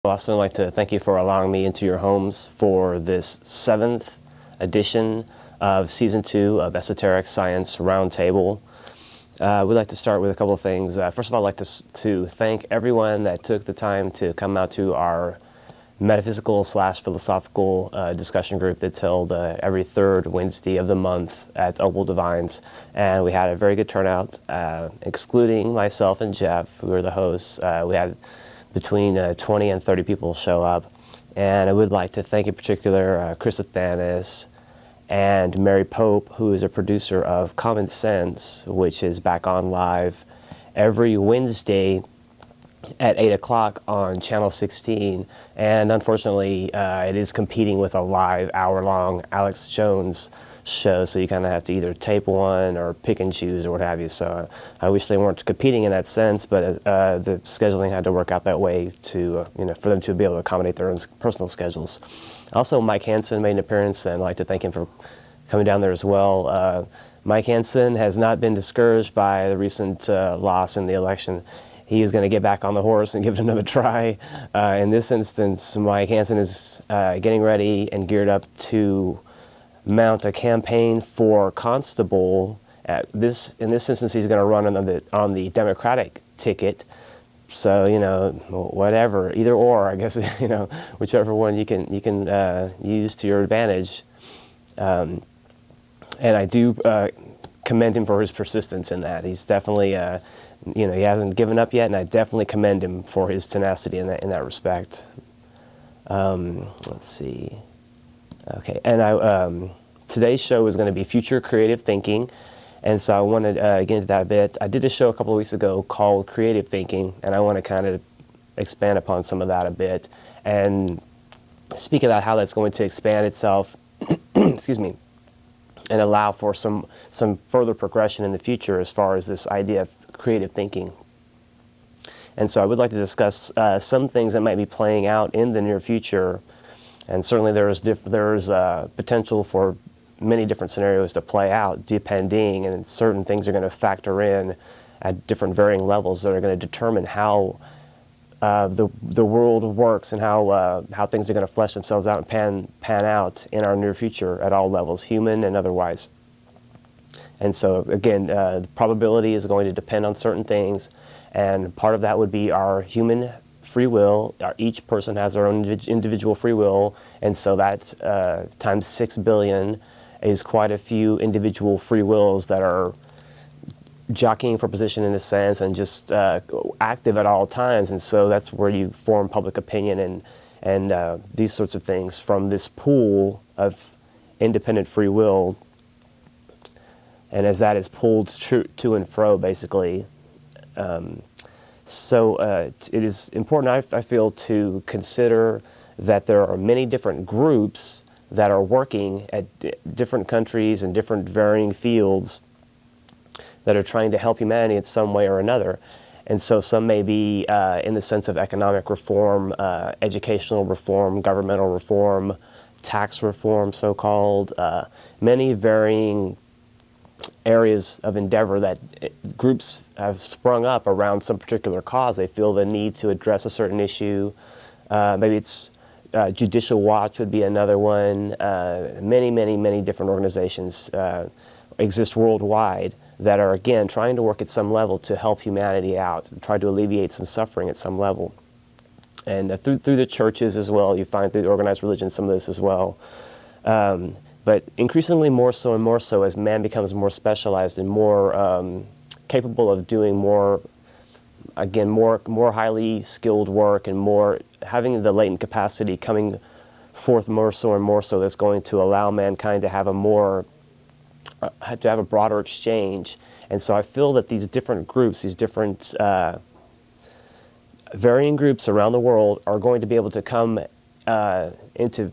I'd also like to thank you for allowing me into your homes for this 7th edition of Season 2 of Esoteric Science Roundtable. We'd like to start with a couple of things. First of all, I'd like to thank everyone that took the time to come out to our metaphysical/philosophical discussion group that's held every third Wednesday of the month at Opal Divines. And we had a very good turnout, excluding myself and Jeff, who are the hosts. We had between 20 and 30 people show up. And I would like to thank in particular Chris Athanas and Mary Pope, who is a producer of Common Sense, which is back on live every Wednesday at 8 o'clock on Channel 16. And unfortunately, it is competing with a live hour-long Alex Jones show, so you kind of have to either tape one or pick and choose or what have you. So I wish they weren't competing in that sense, but the scheduling had to work out that way to, for them to be able to accommodate their own personal schedules. Also, Mike Hansen made an appearance, and I'd like to thank him for coming down there as well. Mike Hansen has not been discouraged by the recent loss in the election. He is going to get back on the horse and give it another try. In this instance, Mike Hansen is getting ready and geared up to mount a campaign for constable. In this instance, he's going to run on the Democratic ticket. So whatever, either or, I guess whichever one you can use to your advantage. And I do commend him for his persistence in that. He's definitely he hasn't given up yet, and I definitely commend him for his tenacity in that respect. Let's see. Okay, and today's show is going to be Future Creative Thinking, and so I wanted to get into that a bit. I did a show a couple of weeks ago called Creative Thinking, and I want to kind of expand upon some of that a bit and speak about how that's going to expand itself, excuse me, and allow for some further progression in the future as far as this idea of creative thinking. And so I would like to discuss some things that might be playing out in the near future. And certainly there is potential for many different scenarios to play out, depending, and certain things are going to factor in at different varying levels that are going to determine how the world works and how things are going to flesh themselves out and pan out in our near future at all levels, human and otherwise. And so again, the probability is going to depend on certain things, and part of that would be our human free will. Each person has their own individual free will, and so that times 6 billion is quite a few individual free wills that are jockeying for position in a sense and just active at all times. And so that's where you form public opinion and these sorts of things from this pool of independent free will. And as that is pulled to and fro, basically. So it is important, I feel, to consider that there are many different groups that are working at different countries and different varying fields that are trying to help humanity in some way or another. And so some may be in the sense of economic reform, educational reform, governmental reform, tax reform, so-called, many varying areas of endeavor that groups have sprung up around some particular cause. They feel the need to address a certain issue. Maybe it's Judicial Watch would be another one. Many different organizations exist worldwide that are, again, trying to work at some level to help humanity out, try to alleviate some suffering at some level. And through the churches as well, you find through the organized religion some of this as well. But increasingly more so and more so as man becomes more specialized and more capable of doing more highly skilled work and more having the latent capacity coming forth more so and more so, that's going to allow mankind to have a broader exchange. And so I feel that these different groups, these different varying groups around the world are going to be able to come into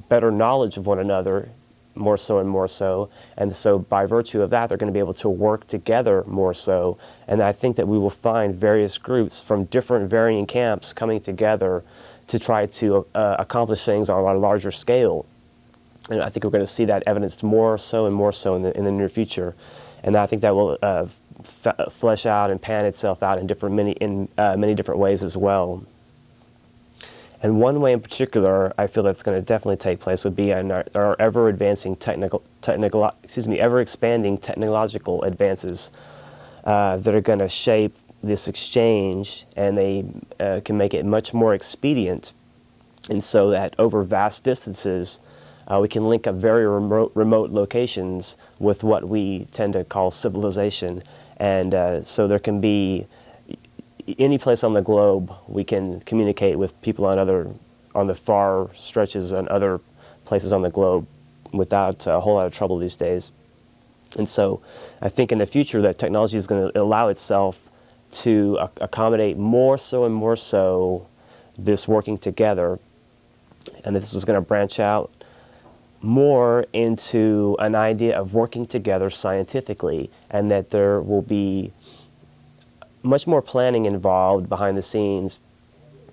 better knowledge of one another, more so and more so. And so by virtue of that, they're going to be able to work together more so. And I think that we will find various groups from different varying camps coming together to try to accomplish things on a larger scale. And I think we're going to see that evidenced more so and more so in the near future. And I think that will flesh out and pan itself out in many different ways as well. And one way in particular I feel that's going to definitely take place would be in our ever-advancing ever-expanding technological advances that are going to shape this exchange, and they can make it much more expedient, and so that over vast distances we can link up very remote locations with what we tend to call civilization. And so there can be any place on the globe we can communicate with people on the far stretches and other places on the globe without a whole lot of trouble these days. And so I think in the future that technology is going to allow itself to accommodate more so and more so this working together, and this is going to branch out more into an idea of working together scientifically, and that there will be much more planning involved behind the scenes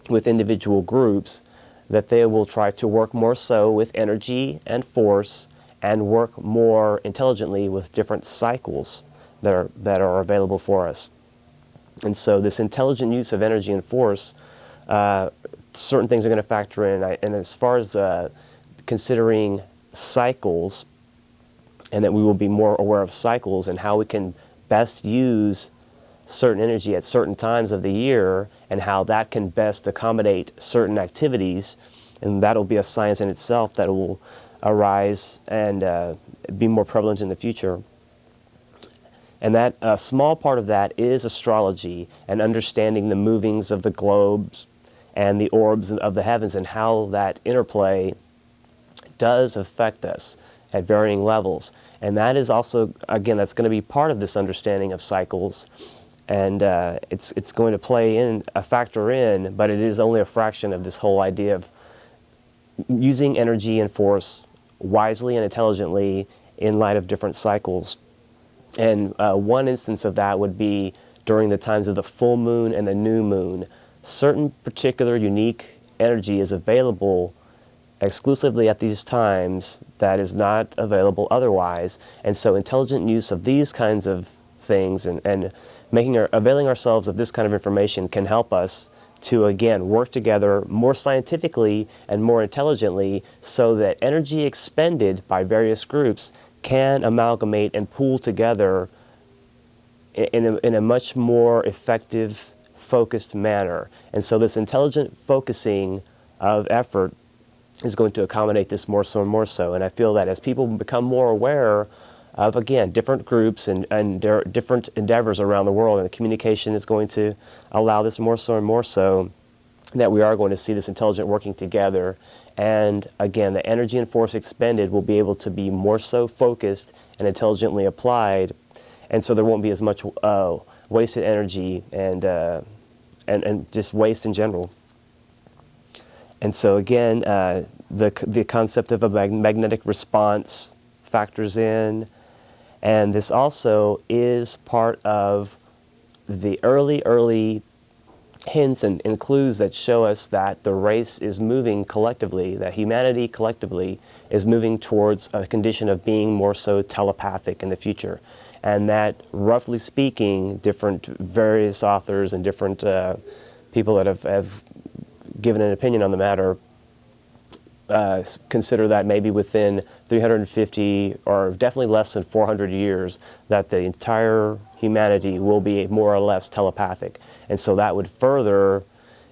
with individual groups, that they will try to work more so with energy and force and work more intelligently with different cycles that are available for us. And so this intelligent use of energy and force, certain things are going to factor in. And as far as considering cycles, and that we will be more aware of cycles and how we can best use certain energy at certain times of the year, and how that can best accommodate certain activities, and that'll be a science in itself that will arise and be more prevalent in the future. And that a small part of that is astrology and understanding the movings of the globes and the orbs of the heavens, and how that interplay does affect us at varying levels. And that is also, again, that's going to be part of this understanding of cycles. And it's going to play in a factor in, but it is only a fraction of this whole idea of using energy and force wisely and intelligently in light of different cycles. And one instance of that would be during the times of the full moon and the new moon. Certain particular unique energy is available exclusively at these times that is not available otherwise. And so intelligent use of these kinds of things and availing ourselves of this kind of information can help us to, again, work together more scientifically and more intelligently, so that energy expended by various groups can amalgamate and pool together in a much more effective, focused manner. And so this intelligent focusing of effort is going to accommodate this more so and more so. And I feel that as people become more aware of, again, different groups and their different endeavors around the world, and the communication is going to allow this more so and more so, that we are going to see this intelligent working together. And again, the energy and force expended will be able to be more so focused and intelligently applied, and so there won't be as much wasted energy and just waste in general. And so again, the concept of a magnetic response factors in, and this also is part of the early hints and clues that show us that the race is moving collectively, that humanity collectively is moving towards a condition of being more so telepathic in the future. And that, roughly speaking, different various authors and different people that have given an opinion on the matter consider that maybe within 350 or definitely less than 400 years that the entire humanity will be more or less telepathic. And so that would further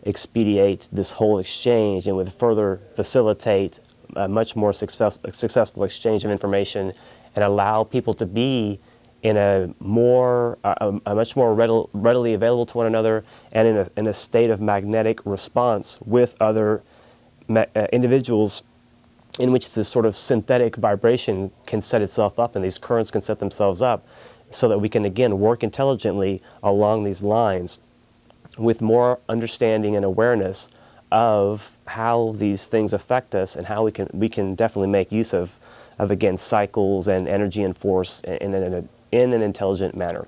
expedite this whole exchange and would further facilitate a much more successful exchange of information, and allow people to be in a much more readily available to one another, and in a state of magnetic response with other individuals, in which this sort of synthetic vibration can set itself up, and these currents can set themselves up, so that we can again work intelligently along these lines with more understanding and awareness of how these things affect us, and how we can definitely make use of again cycles and energy and force in an intelligent manner.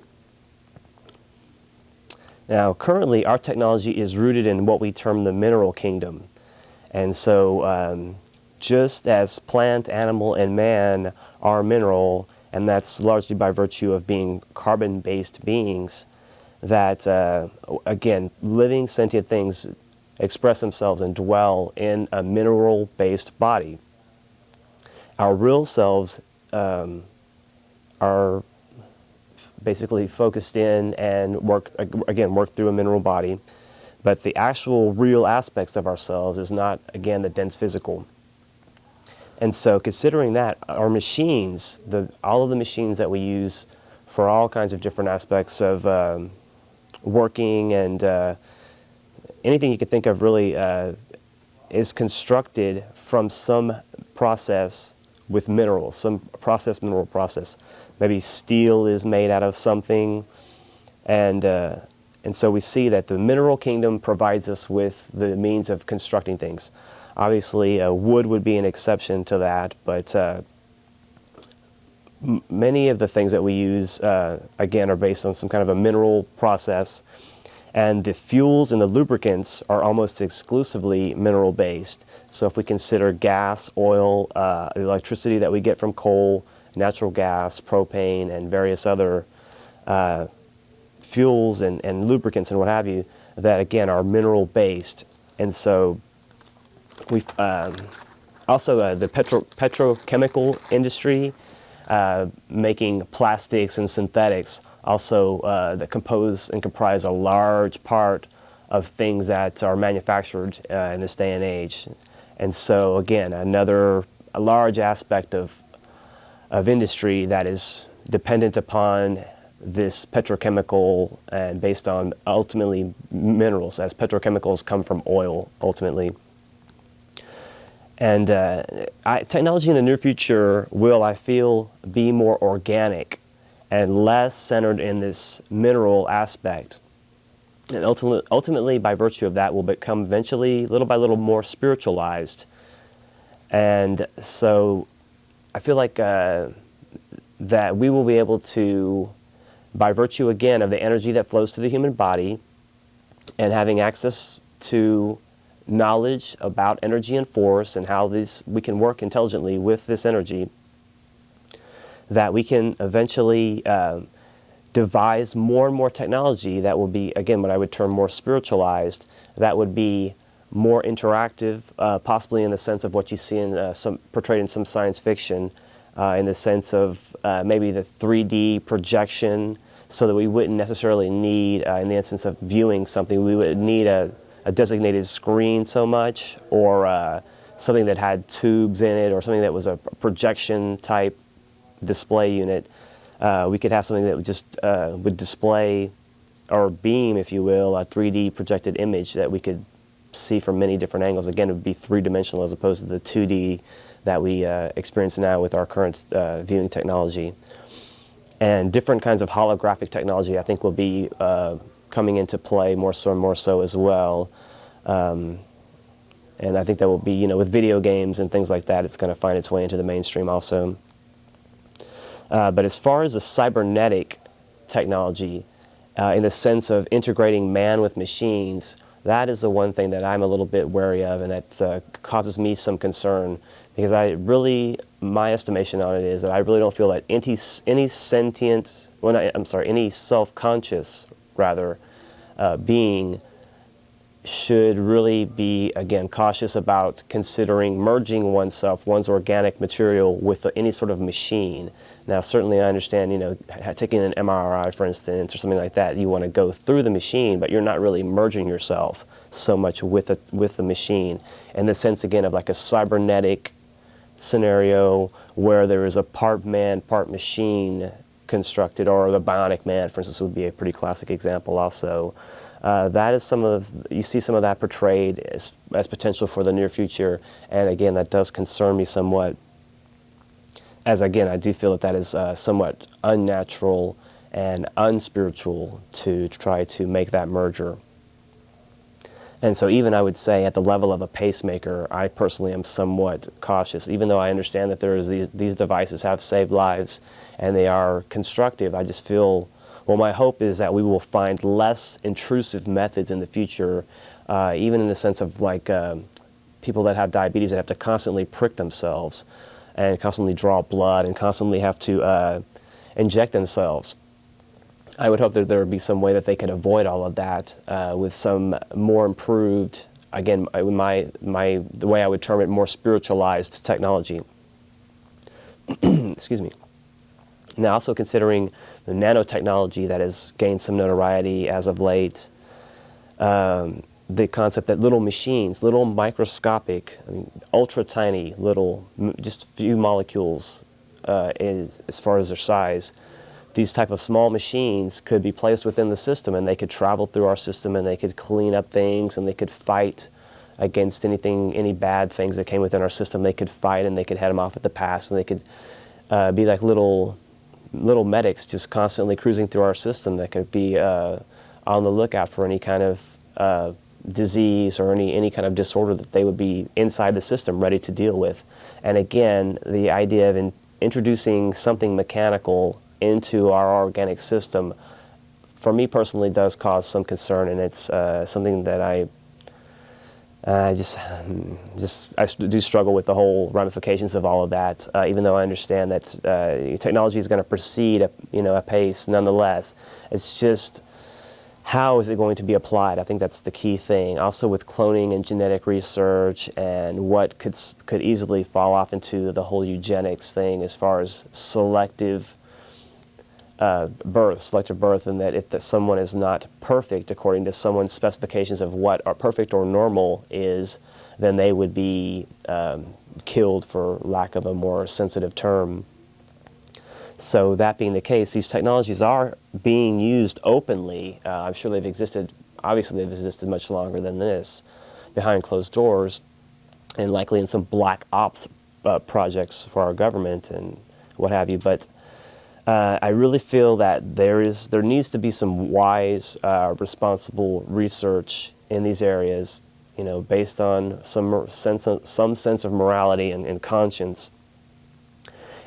Now, currently our technology is rooted in what we term the mineral kingdom. And so just as plant, animal, and man are mineral, and that's largely by virtue of being carbon-based beings, that, again, living sentient things express themselves and dwell in a mineral-based body. Our real selves are basically focused in and work through a mineral body, but the actual real aspects of ourselves is not, again, the dense physical. And so considering that, our machines, all of the machines that we use for all kinds of different aspects of working and anything you could think of really is constructed from some process with minerals, some mineral process. Maybe steel is made out of something, and so we see that the mineral kingdom provides us with the means of constructing things. Obviously, wood would be an exception to that, but many of the things that we use, again, are based on some kind of a mineral process, and the fuels and the lubricants are almost exclusively mineral-based. So if we consider gas, oil, electricity that we get from coal, natural gas, propane, and various other fuels and lubricants and what have you, that again are mineral-based. And so we've also the petrochemical industry, making plastics and synthetics, also that compose and comprise a large part of things that are manufactured in this day and age. And so again, a large aspect of industry that is dependent upon this petrochemical and based on ultimately minerals, as petrochemicals come from oil ultimately. And technology in the near future will, I feel, be more organic and less centered in this mineral aspect. And ultimately, by virtue of that, will become eventually, little by little, more spiritualized. And so I feel like that we will be able to, by virtue, again, of the energy that flows through the human body and having access to knowledge about energy and force and how we can work intelligently with this energy, that we can eventually devise more and more technology that will be, again, what I would term more spiritualized, that would be more interactive, possibly in the sense of what you see in portrayed in some science fiction, in the sense of maybe the 3D projection, so that we wouldn't necessarily need, in the instance of viewing something, we would need a designated screen so much, or something that had tubes in it, or something that was a projection type display unit. We could have something that would just would display or beam, if you will, a 3D projected image that we could see from many different angles. Again, it would be three-dimensional as opposed to the 2D that we experience now with our current viewing technology. And different kinds of holographic technology, I think, will be coming into play more so and more so as well. And I think that will be, with video games and things like that, it's going to find its way into the mainstream also. But as far as the cybernetic technology, in the sense of integrating man with machines, that is the one thing that I'm a little bit wary of, and that causes me some concern, because my estimation on it is that I really don't feel that any sentient, any self-conscious, rather, being should really be, again, cautious about considering merging one's organic material with any sort of machine. Now, certainly I understand, taking an MRI, for instance, or something like that, you want to go through the machine, but you're not really merging yourself so much with the machine. In the sense, again, of like a cybernetic scenario where there is a part man, part machine constructed, or the bionic man, for instance, would be a pretty classic example also. That is you see some of that portrayed as potential for the near future, and again, that does concern me somewhat, as again, I do feel that is somewhat unnatural and unspiritual to try to make that merger. And so even I would say at the level of a pacemaker, I personally am somewhat cautious. Even though I understand that these devices have saved lives and they are constructive, I just feel, well, my hope is that we will find less intrusive methods in the future, even in the sense of like people that have diabetes that have to constantly prick themselves and constantly draw blood and constantly have to inject themselves. I would hope that there would be some way that they could avoid all of that with some more improved again, the way I would term it, more spiritualized technology. Excuse me. Now, also considering the nanotechnology that has gained some notoriety as of late, the concept that little machines, little microscopic, ultra tiny little, just few molecules as far as their size, these type of small machines could be placed within the system, and they could travel through our system, and they could clean up things, and they could fight against any bad things that came within our system. They could fight, and they could head them off at the pass, and they could be like little medics just constantly cruising through our system that could be on the lookout for any kind of disease or any kind of disorder that they would be inside the system ready to deal with. And again, the idea of introducing something mechanical into our organic system, for me personally, does cause some concern, and it's something that I do struggle with the whole ramifications of all of that. Even though I understand that technology is going to proceed a pace, nonetheless, it's just how is it going to be applied? I think that's the key thing. Also with cloning and genetic research, and what could easily fall off into the whole eugenics thing as far as selective birth, and that if someone is not perfect according to someone's specifications of what are perfect or normal is, then they would be killed, for lack of a more sensitive term. So that being the case, these technologies are being used openly. I'm sure obviously they've existed much longer than this, behind closed doors, and likely in some black ops projects for our government and what have you. But I really feel that there needs to be some wise, responsible research in these areas, based on some sense of morality and conscience.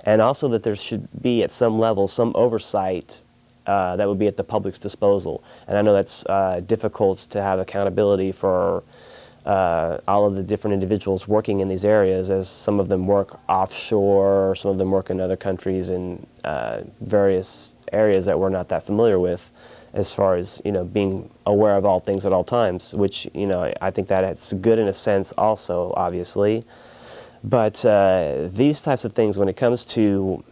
And also that there should be, at some level, some oversight that would be at the public's disposal. And I know that's difficult to have accountability for all of the different individuals working in these areas, as some of them work offshore, some of them work in other countries in various areas that we're not that familiar with, as far as being aware of all things at all times, which I think that it's good in a sense also, obviously. But these types of things, when it comes to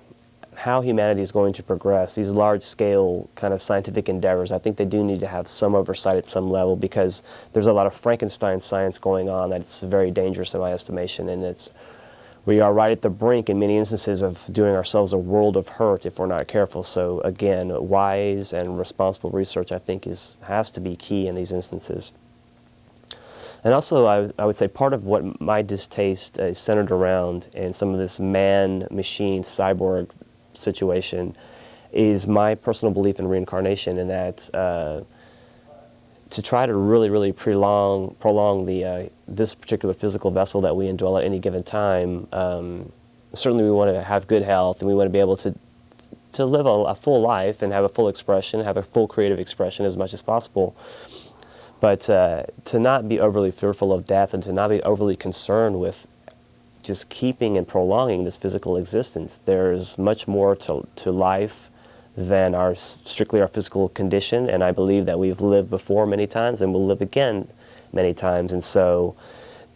how humanity is going to progress, these large-scale kind of scientific endeavors, I think they do need to have some oversight at some level, because there's a lot of Frankenstein science going on that's very dangerous in my estimation, and we are right at the brink in many instances of doing ourselves a world of hurt if we're not careful. So again, wise and responsible research, I think, has to be key in these instances. And also, I would say part of what my distaste is centered around in some of this man-machine cyborg situation is my personal belief in reincarnation, and that to try to really, really prolong this particular physical vessel that we indwell at any given time. Certainly, we want to have good health, and we want to be able to live a full life and have a full expression, have a full creative expression as much as possible. But to not be overly fearful of death, and to not be overly concerned with just keeping and prolonging this physical existence. There's much more to life than strictly our physical condition, and I believe that we've lived before many times and will live again many times. And so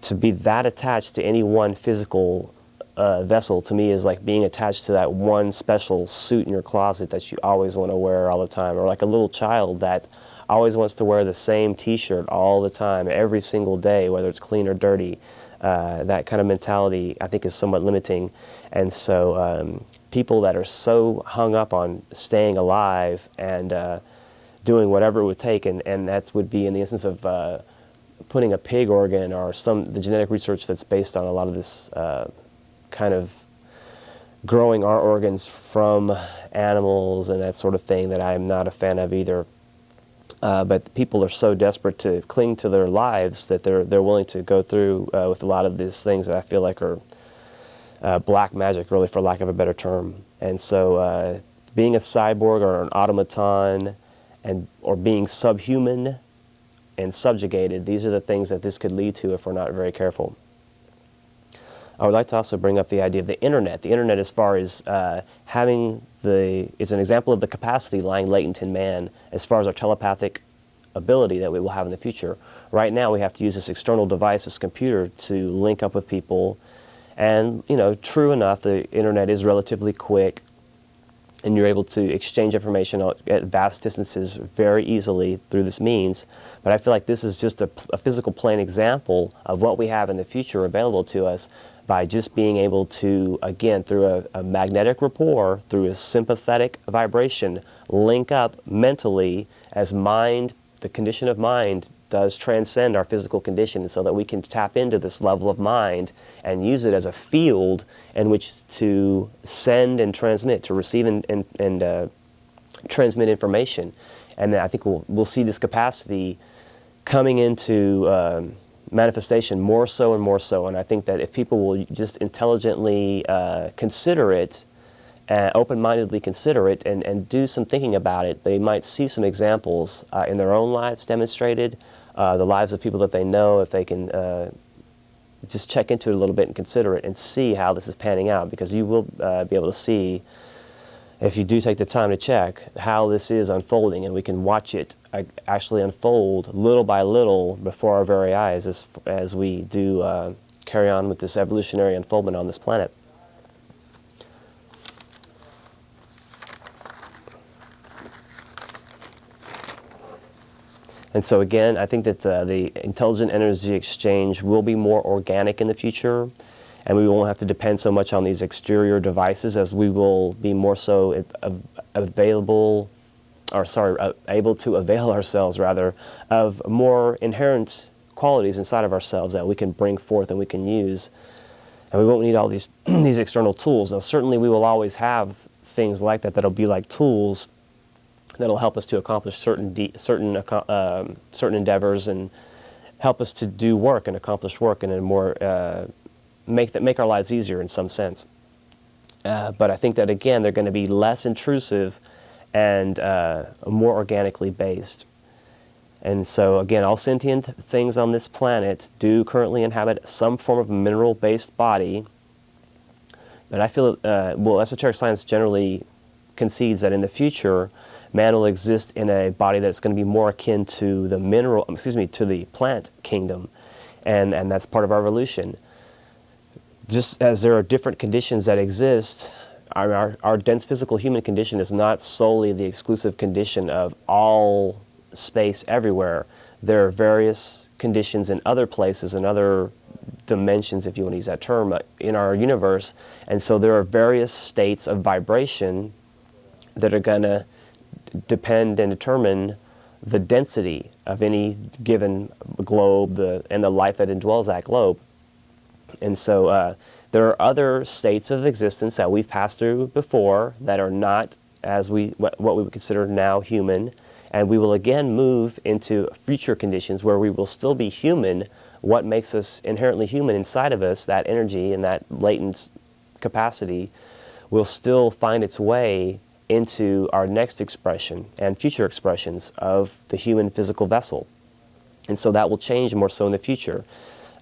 to be that attached to any one physical vessel, to me, is like being attached to that one special suit in your closet that you always want to wear all the time, or like a little child that always wants to wear the same t-shirt all the time, every single day, whether it's clean or dirty. That kind of mentality, I think, is somewhat limiting. And so people that are so hung up on staying alive and doing whatever it would take, and that would be in the instance of putting a pig organ or the genetic research that's based on a lot of this kind of growing our organs from animals and that sort of thing, that I'm not a fan of either. But people are so desperate to cling to their lives that they're willing to go through with a lot of these things that I feel like are black magic, really, for lack of a better term. And so being a cyborg or an automaton or being subhuman and subjugated, these are the things that this could lead to if we're not very careful. I would like to also bring up the idea of the internet. The internet, as far as is an example of the capacity lying latent in man as far as our telepathic ability that we will have in the future. Right now, we have to use this external device, this computer, to link up with people. And, true enough, the internet is relatively quick, and you're able to exchange information at vast distances very easily through this means. But I feel like this is just a physical plane example of what we have in the future available to us by just being able to, again, through a magnetic rapport, through a sympathetic vibration, link up mentally as mind, the condition of mind, does transcend our physical condition, so that we can tap into this level of mind and use it as a field in which to send and transmit, to receive and transmit information. And I think we'll see this capacity coming into manifestation more so and more so. And I think that if people will just intelligently consider it, open-mindedly consider it, and do some thinking about it, they might see some examples in their own lives demonstrated, the lives of people that they know, if they can just check into it a little bit and consider it and see how this is panning out, because you will be able to see, if you do take the time to check, how this is unfolding, and we can watch it actually unfold little by little before our very eyes as we do carry on with this evolutionary unfoldment on this planet. And so again, I think that the intelligent energy exchange will be more organic in the future, and we won't have to depend so much on these exterior devices, as we will be more so able to avail ourselves, rather, of more inherent qualities inside of ourselves that we can bring forth and we can use. And we won't need all these these external tools. Now, certainly we will always have things like that that'll be like tools that'll help us to accomplish certain endeavors, and help us to do work and accomplish work in a more make our lives easier in some sense. But I think that again, they're going to be less intrusive and more organically based. And so again, all sentient things on this planet do currently inhabit some form of mineral-based body. But I feel esoteric science generally concedes that in the future, man will exist in a body that's going to be more akin to the to the plant kingdom, and that's part of our evolution. Just as there are different conditions that exist, our dense physical human condition is not solely the exclusive condition of all space everywhere. There are various conditions in other places and other dimensions, if you want to use that term, in our universe, and so there are various states of vibration that are going to depend and determine the density of any given globe and the life that indwells that globe. And so there are other states of existence that we've passed through before that are not what we would consider now human, and we will again move into future conditions where we will still be human. What makes us inherently human inside of us, that energy and that latent capacity, will still find its way into our next expression and future expressions of the human physical vessel. And so that will change more so in the future.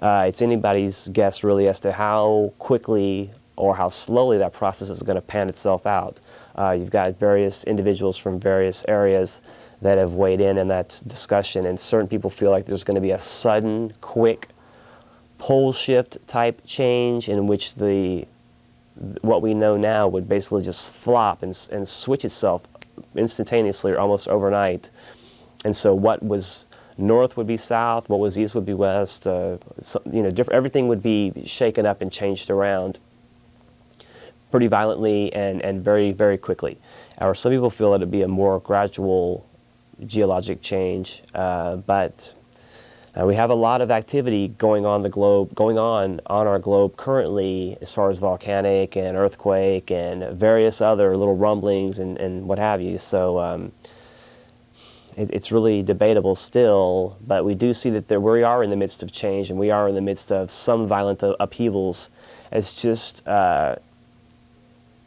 It's anybody's guess really as to how quickly or how slowly that process is going to pan itself out. You've got various individuals from various areas that have weighed in that discussion, and certain people feel like there's going to be a sudden, quick pole shift type change in which what we know now would basically just flop and switch itself instantaneously or almost overnight. And so what was north would be south, what was east would be west, everything would be shaken up and changed around pretty violently and very, very quickly. Or some people feel that it'd be a more gradual geologic change, but we have a lot of activity going on our globe currently, as far as volcanic and earthquake and various other little rumblings and what have you. So it's really debatable still, but we do see that we are in the midst of change, and we are in the midst of some violent upheavals. It's just,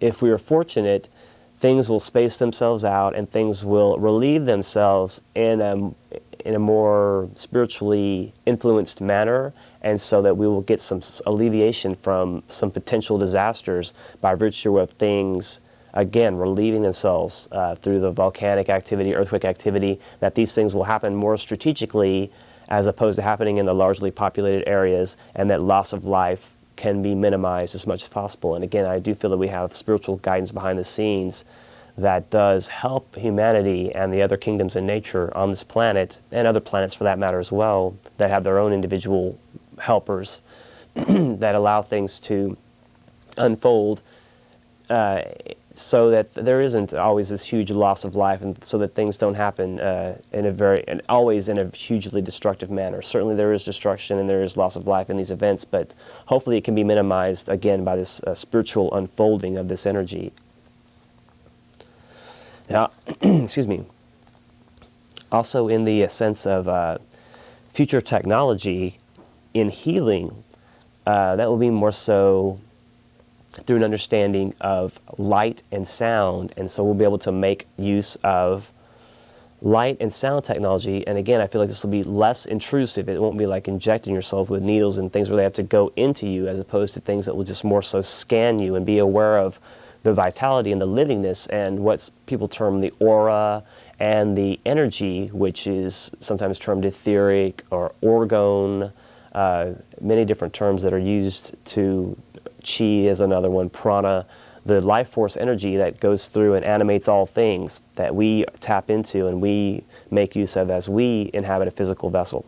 if we are fortunate, things will space themselves out and things will relieve themselves in a more spiritually influenced manner, and so that we will get some alleviation from some potential disasters by virtue of things again, relieving themselves through the volcanic activity, earthquake activity, that these things will happen more strategically as opposed to happening in the largely populated areas, and that loss of life can be minimized as much as possible. And again, I do feel that we have spiritual guidance behind the scenes that does help humanity and the other kingdoms in nature on this planet, and other planets for that matter as well, that have their own individual helpers that allow things to unfold so that there isn't always this huge loss of life, and so that things don't happen always in a hugely destructive manner. Certainly there is destruction and there is loss of life in these events, but hopefully it can be minimized again by this spiritual unfolding of this energy. Now, excuse me, also in the sense of future technology in healing, that will be more so through an understanding of light and sound, and so we'll be able to make use of light and sound technology. And again, I feel like this will be less intrusive. It won't be like injecting yourself with needles and things where they have to go into you, as opposed to things that will just more so scan you and be aware of the vitality and the livingness and what people term the aura and the energy, which is sometimes termed etheric or orgone, many different terms that are used. To chi is another one, prana, the life force energy that goes through and animates all things that we tap into and we make use of as we inhabit a physical vessel.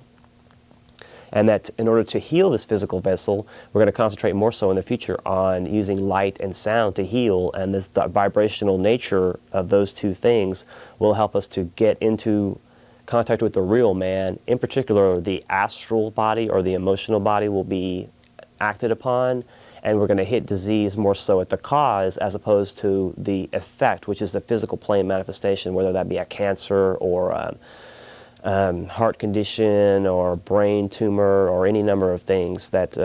And that in order to heal this physical vessel, we're going to concentrate more so in the future on using light and sound to heal, and the vibrational nature of those two things will help us to get into contact with the real man. In particular, the astral body or the emotional body will be acted upon, and we're going to hit disease more so at the cause as opposed to the effect, which is the physical plane manifestation, whether that be a cancer or heart condition or brain tumor or any number of things that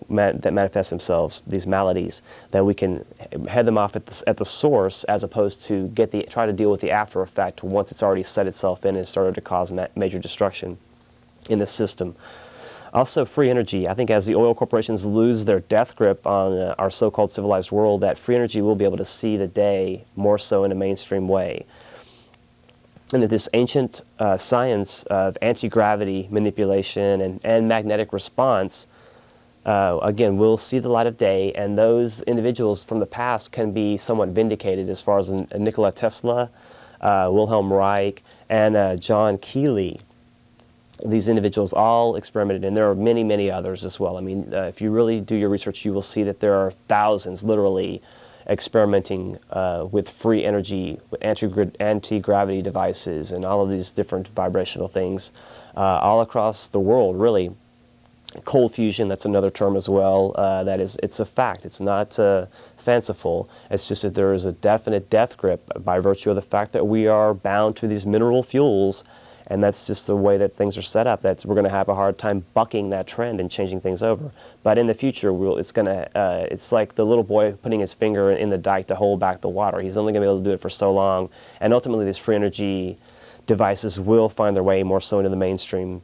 manifest themselves, these maladies, that we can head them off at the source, as opposed to try to deal with the after effect once it's already set itself in and started to cause major destruction in the system. Also, free energy. I think as the oil corporations lose their death grip on our so-called civilized world, that free energy will be able to see the day more so in a mainstream way. And that this ancient science of anti-gravity manipulation and magnetic response, again, will see the light of day, and those individuals from the past can be somewhat vindicated, as far as Nikola Tesla, Wilhelm Reich, and John Keeley. These individuals all experimented, and there are many, many others as well. I mean, if you really do your research, you will see that there are thousands, literally, experimenting with free energy, with anti-gravity devices, and all of these different vibrational things all across the world, really. Cold fusion, that's another term as well. It's a fact. It's not fanciful. It's just that there is a definite death grip by virtue of the fact that we are bound to these mineral fuels, and that's just the way that things are set up. We're going to have a hard time bucking that trend and changing things over. But in the future, it's like the little boy putting his finger in the dike to hold back the water. He's only going to be able to do it for so long, and ultimately these free energy devices will find their way more so into the mainstream,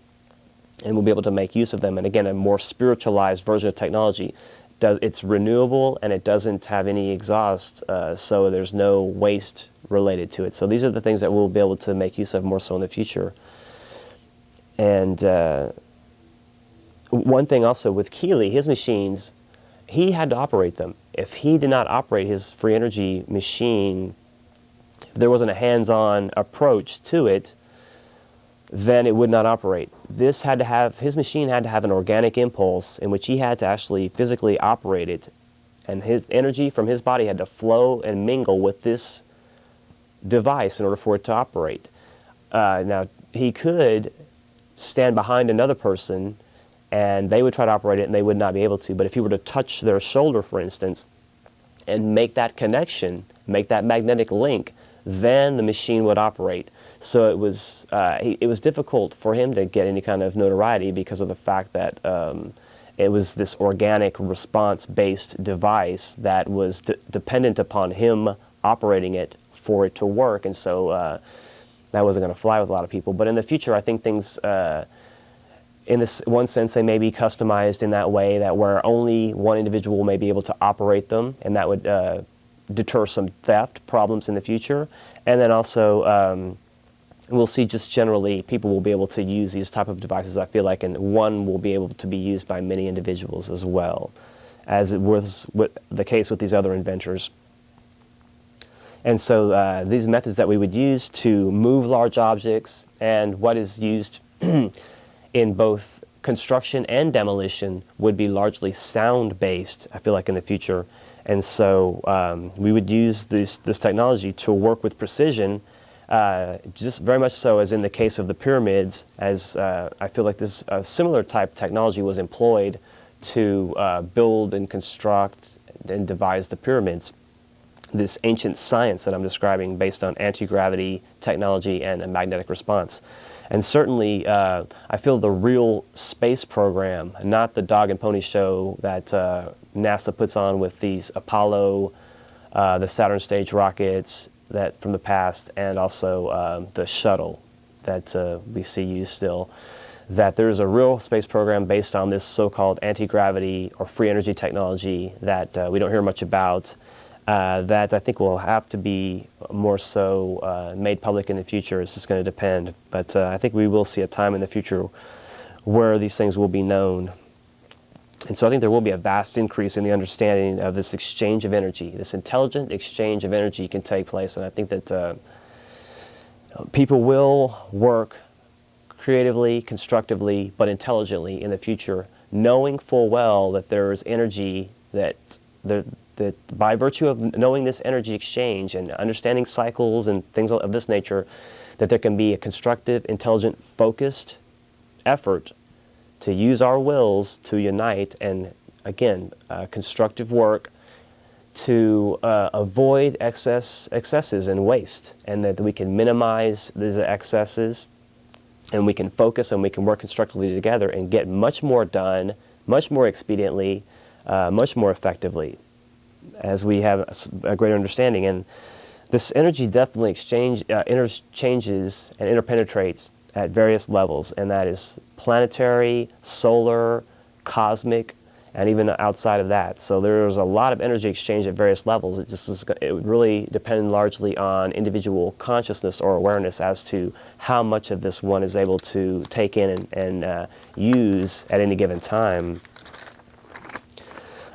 and we'll be able to make use of them. And again, a more spiritualized version of technology. It's renewable, and it doesn't have any exhaust, so there's no waste related to it. So these are the things that we'll be able to make use of more so in the future. And one thing also with Keeley, his machines, he had to operate them. If he did not operate his free energy machine, if there wasn't a hands-on approach to it, then it would not operate. His machine had to have an organic impulse in which he had to actually physically operate it, and his energy from his body had to flow and mingle with this device in order for it to operate. Now, he could stand behind another person and they would try to operate it and they would not be able to, but if he were to touch their shoulder, for instance, and make that connection, make that magnetic link, then the machine would operate. So it was difficult for him to get any kind of notoriety because of the fact that it was this organic response-based device that was dependent upon him operating it for it to work, and so that wasn't going to fly with a lot of people. But in the future, I think things, in this one sense, they may be customized in that way, that where only one individual may be able to operate them, and that would deter some theft problems in the future. And then also, we'll see just generally people will be able to use these type of devices, I feel like, and one will be able to be used by many individuals as well, as it was the case with these other inventors. And so these methods that we would use to move large objects and what is used in both construction and demolition would be largely sound-based, I feel like, in the future. And so we would use this technology to work with precision, just very much so as in the case of the pyramids, as I feel like this similar type technology was employed to build and construct and devise the pyramids. This ancient science that I'm describing based on anti-gravity technology and a magnetic response. And certainly, I feel the real space program, not the dog and pony show that NASA puts on with these Apollo, the Saturn stage rockets that from the past, and also the shuttle that we see used still, that there's a real space program based on this so-called anti-gravity or free energy technology that we don't hear much about, that I think will have to be more so made public in the future. It's just going to depend. But I think we will see a time in the future where these things will be known. And so I think there will be a vast increase in the understanding of this exchange of energy. This intelligent exchange of energy can take place. And I think that people will work creatively, constructively, but intelligently in the future, knowing full well that there is energy that by virtue of knowing this energy exchange and understanding cycles and things of this nature, that there can be a constructive, intelligent, focused effort to use our wills to unite and, again, constructive work to avoid excesses and waste, and that we can minimize these excesses, and we can focus and we can work constructively together and get much more done, much more expediently, much more effectively, as we have a greater understanding. And this energy definitely interchanges and interpenetrates at various levels, and that is planetary, solar, cosmic, and even outside of that. So there's a lot of energy exchange at various levels. It would really depend largely on individual consciousness or awareness as to how much of this one is able to take in and use at any given time.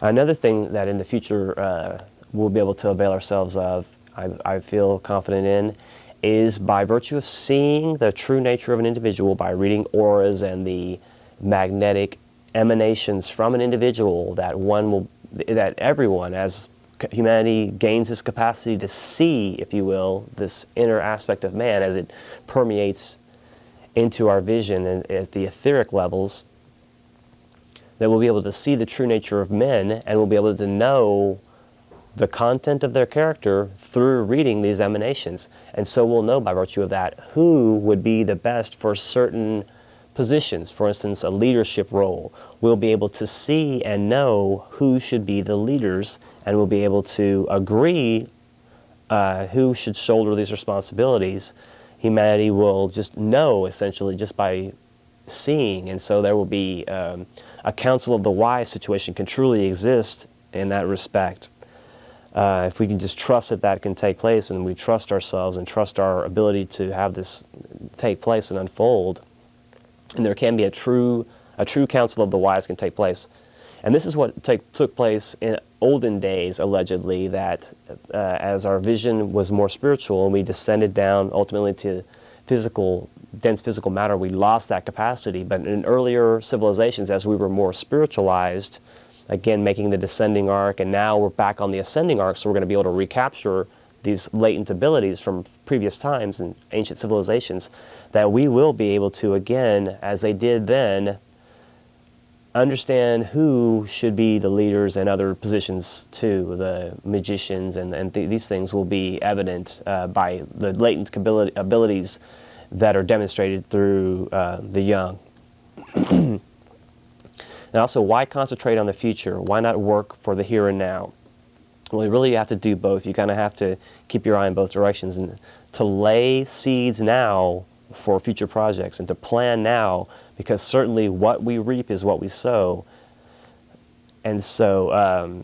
Another thing that in the future we'll be able to avail ourselves of, I feel confident in, is by virtue of seeing the true nature of an individual, by reading auras and the magnetic emanations from an individual, that everyone, as humanity gains this capacity to see, if you will, this inner aspect of man as it permeates into our vision and at the etheric levels, that we'll be able to see the true nature of men, and we'll be able to know the content of their character through reading these emanations. And so we'll know by virtue of that who would be the best for certain positions. For instance, a leadership role. We'll be able to see and know who should be the leaders, and we'll be able to agree who should shoulder these responsibilities. Humanity will just know, essentially, just by seeing. And so there will be a council of the wise situation can truly exist in that respect. If we can just trust that that can take place, and we trust ourselves and trust our ability to have this take place and unfold, and there can be a true council of the wise can take place. And this is what took place in olden days, allegedly, that as our vision was more spiritual and we descended down ultimately to dense physical matter, we lost that capacity. But in earlier civilizations, as we were more spiritualized, again, making the descending arc, and now we're back on the ascending arc, so we're going to be able to recapture these latent abilities from previous times and ancient civilizations, that we will be able to, again, as they did then, understand who should be the leaders and other positions too, the magicians, and these things will be evident by the latent abilities that are demonstrated through the young. And also, why concentrate on the future? Why not work for the here and now? Well, you really have to do both. You kind of have to keep your eye in both directions, and to lay seeds now for future projects, and to plan now, because certainly what we reap is what we sow. And so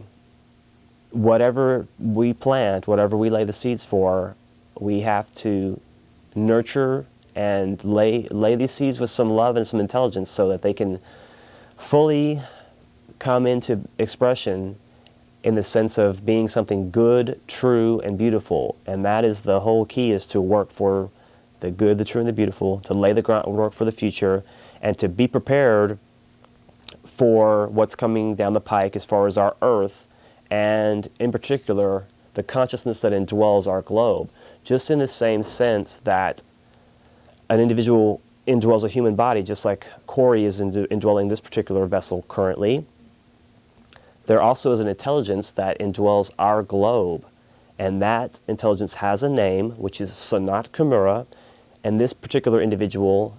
whatever we plant, whatever we lay the seeds for, we have to nurture and lay these seeds with some love and some intelligence so that they can fully come into expression in the sense of being something good, true, and beautiful. And that is the whole key, is to work for the good, the true, and the beautiful, to lay the groundwork for the future, and to be prepared for what's coming down the pike as far as our Earth, and in particular, the consciousness that indwells our globe. Just in the same sense that an individual indwells a human body, just like Corey is indwelling this particular vessel currently, there also is an intelligence that indwells our globe. And that intelligence has a name, which is Sanat Kumura. And this particular individual,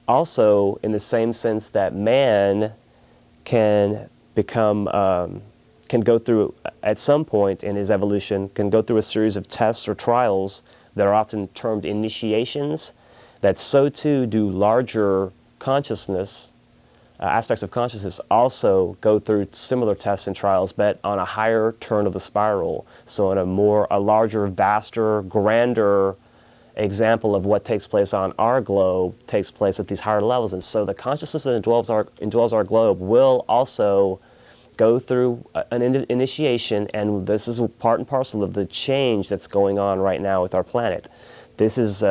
also in the same sense that man can become, can go through, at some point in his evolution, can go through a series of tests or trials that are often termed initiations, that so too do larger consciousness, aspects of consciousness also go through similar tests and trials, but on a higher turn of the spiral. So in a larger, vaster, grander example of what takes place on our globe takes place at these higher levels. And so the consciousness that indwells our globe will also go through an initiation, and this is part and parcel of the change that's going on right now with our planet. This is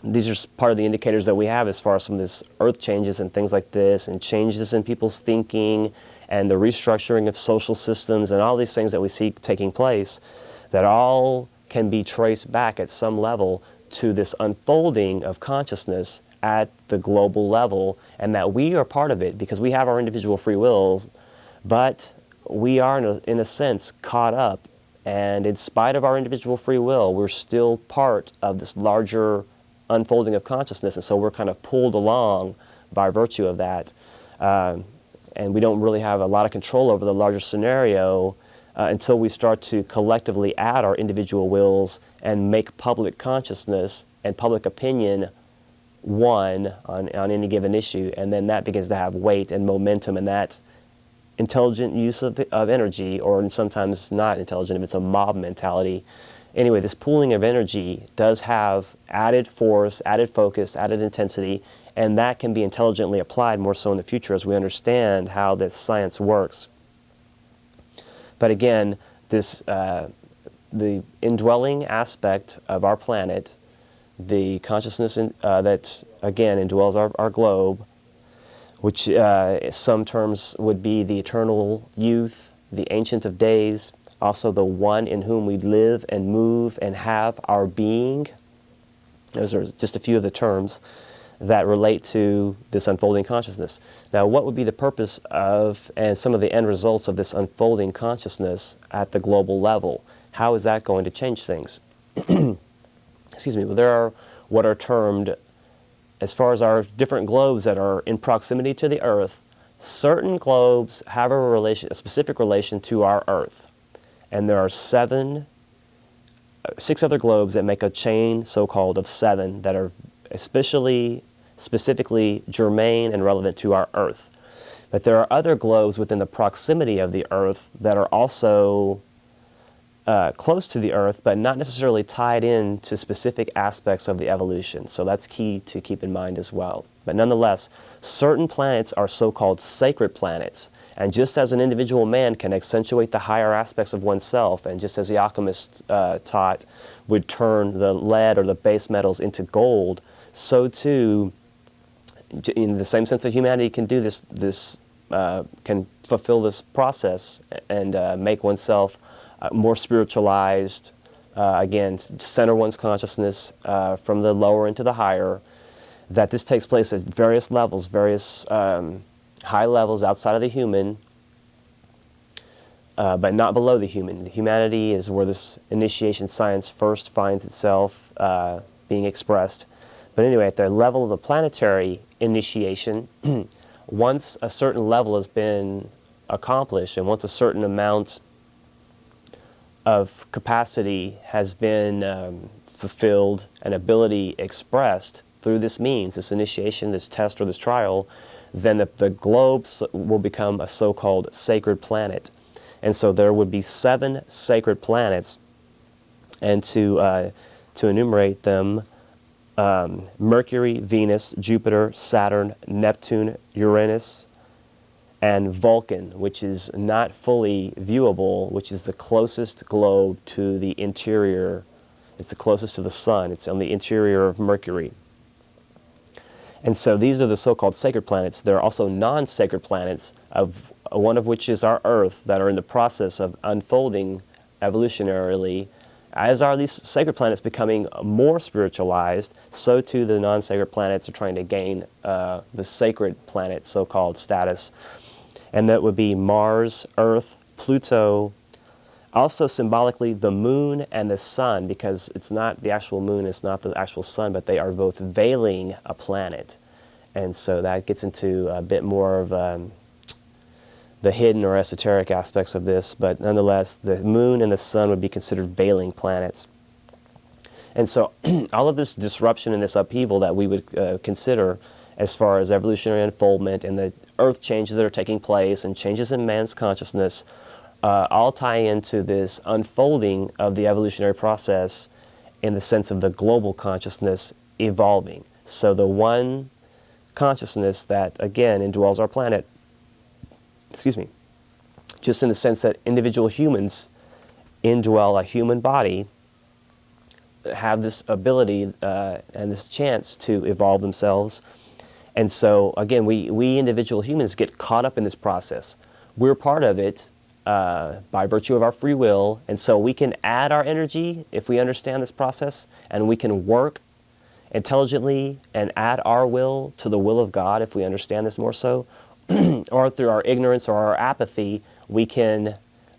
these are part of the indicators that we have as far as some of this earth changes and things like this, and changes in people's thinking and the restructuring of social systems and all these things that we see taking place, that all can be traced back at some level to this unfolding of consciousness at the global level, and that we are part of it because we have our individual free wills, but we are in a sense caught up, and in spite of our individual free will, we're still part of this larger unfolding of consciousness, and so we're kind of pulled along by virtue of that, and we don't really have a lot of control over the larger scenario until we start to collectively add our individual wills and make public consciousness and public opinion one on any given issue, and then that begins to have weight and momentum, and that intelligent use of energy, or sometimes not intelligent if it's a mob mentality. Anyway, this pooling of energy does have added force, added focus, added intensity, and that can be intelligently applied more so in the future as we understand how this science works. But again, this the indwelling aspect of our planet, the consciousness that again indwells our globe, which some terms would be the eternal youth, the Ancient of Days, also the one in whom we live and move and have our being. Those are just a few of the terms that relate to this unfolding consciousness. Now, what would be the purpose of and some of the end results of this unfolding consciousness at the global level? How is that going to change things? Excuse me. Well, there are what are termed, as far as our different globes that are in proximity to the Earth, certain globes have a specific relation to our Earth. And there are 6 other globes that make a chain, so-called, of 7 that are specifically germane and relevant to our Earth. But there are other globes within the proximity of the Earth that are also close to the Earth, but not necessarily tied in to specific aspects of the evolution. So that's key to keep in mind as well. But nonetheless, certain planets are so-called sacred planets. And just as an individual man can accentuate the higher aspects of oneself, and just as the alchemist taught would turn the lead or the base metals into gold, so too, in the same sense that humanity can do this, can fulfill this process and make oneself more spiritualized, again, center one's consciousness from the lower into the higher, that this takes place at various levels, various high levels outside of the human, but not below the human. The humanity is where this initiation science first finds itself being expressed. But anyway, at the level of the planetary initiation, once a certain level has been accomplished, and once a certain amount of capacity has been fulfilled and ability expressed through this means, this initiation, this test, or this trial, then the globe will become a so-called sacred planet. And so there would be 7 sacred planets, and to enumerate them, Mercury, Venus, Jupiter, Saturn, Neptune, Uranus, and Vulcan, which is not fully viewable, which is the closest globe to the interior. It's the closest to the sun. It's on the interior of Mercury. And so these are the so-called sacred planets. There are also non-sacred planets, one of which is our Earth, that are in the process of unfolding evolutionarily. As are these sacred planets becoming more spiritualized, so too the non-sacred planets are trying to gain the sacred planet so-called status. And that would be Mars, Earth, Pluto, also symbolically the moon and the sun, because it's not the actual moon, it's not the actual sun, but they are both veiling a planet. And so that gets into a bit more of the hidden or esoteric aspects of this, but nonetheless, the moon and the sun would be considered veiling planets. And so all of this disruption and this upheaval that we would consider as far as evolutionary unfoldment and the earth changes that are taking place and changes in man's consciousness all tie into this unfolding of the evolutionary process in the sense of the global consciousness evolving. So the one consciousness that, again, indwells our planet, just in the sense that individual humans indwell a human body, have this ability and this chance to evolve themselves. And so, again, we individual humans get caught up in this process. We're part of it by virtue of our free will, and so we can add our energy if we understand this process, and we can work intelligently and add our will to the will of God if we understand this more so, or through our ignorance or our apathy, we can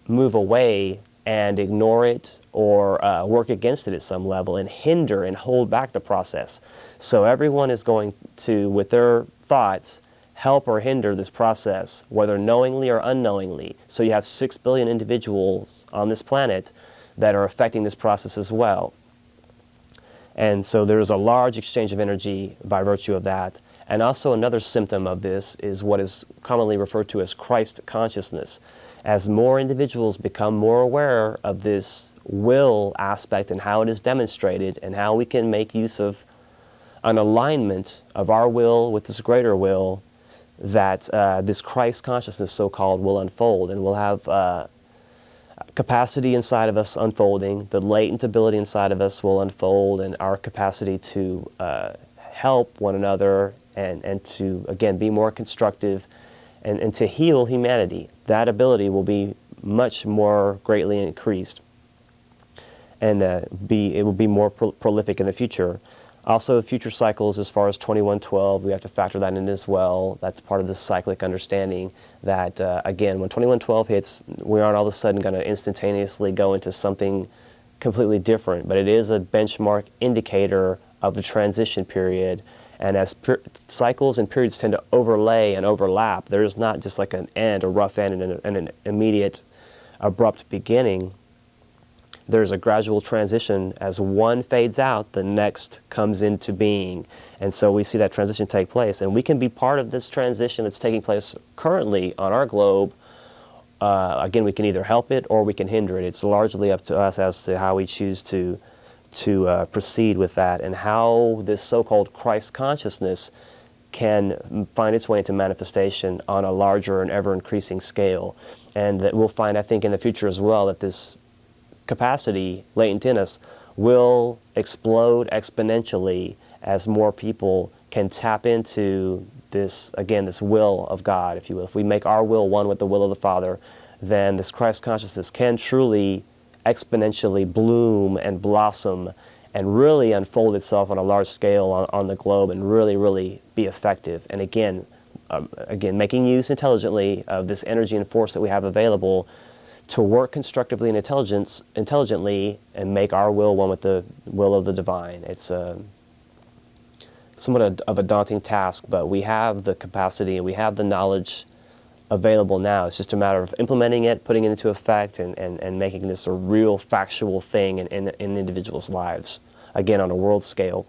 move away and ignore it or work against it at some level and hinder and hold back the process. So everyone is going to, with their thoughts, help or hinder this process, whether knowingly or unknowingly. So you have 6 billion individuals on this planet that are affecting this process as well. And so there's a large exchange of energy by virtue of that. And also another symptom of this is what is commonly referred to as Christ consciousness. As more individuals become more aware of this will aspect and how it is demonstrated and how we can make use of an alignment of our will with this greater will, that this Christ consciousness, so-called, will unfold, and we'll have capacity inside of us unfolding, the latent ability inside of us will unfold, and our capacity to help one another and to, again, be more constructive and to heal humanity. That ability will be much more greatly increased, and it will be more prolific in the future. Also, future cycles as far as 2112, we have to factor that in as well. That's part of this cyclic understanding that, again, when 2112 hits, we aren't all of a sudden going to instantaneously go into something completely different, but it is a benchmark indicator of the transition period. And as cycles and periods tend to overlay and overlap, there is not just like an end, a rough end, and an immediate, abrupt beginning. There's a gradual transition. As one fades out, the next comes into being. And so we see that transition take place. And we can be part of this transition that's taking place currently on our globe. Again, we can either help it or we can hinder it. It's largely up to us as to how we choose to proceed with that, and how this so-called Christ consciousness can find its way into manifestation on a larger and ever-increasing scale. And that we'll find, I think, in the future as well, that this capacity latent in us will explode exponentially as more people can tap into this, again, this will of God, if you will. If we make our will one with the will of the Father, then this Christ consciousness can truly exponentially bloom and blossom and really unfold itself on a large scale on the globe and really, really be effective. And again, making use intelligently of this energy and force that we have available to work constructively and intelligently and make our will one with the will of the divine. It's somewhat of a daunting task, but we have the capacity and we have the knowledge available now. It's just a matter of implementing it, putting it into effect, and making this a real factual thing in individuals' lives, again, on a world scale.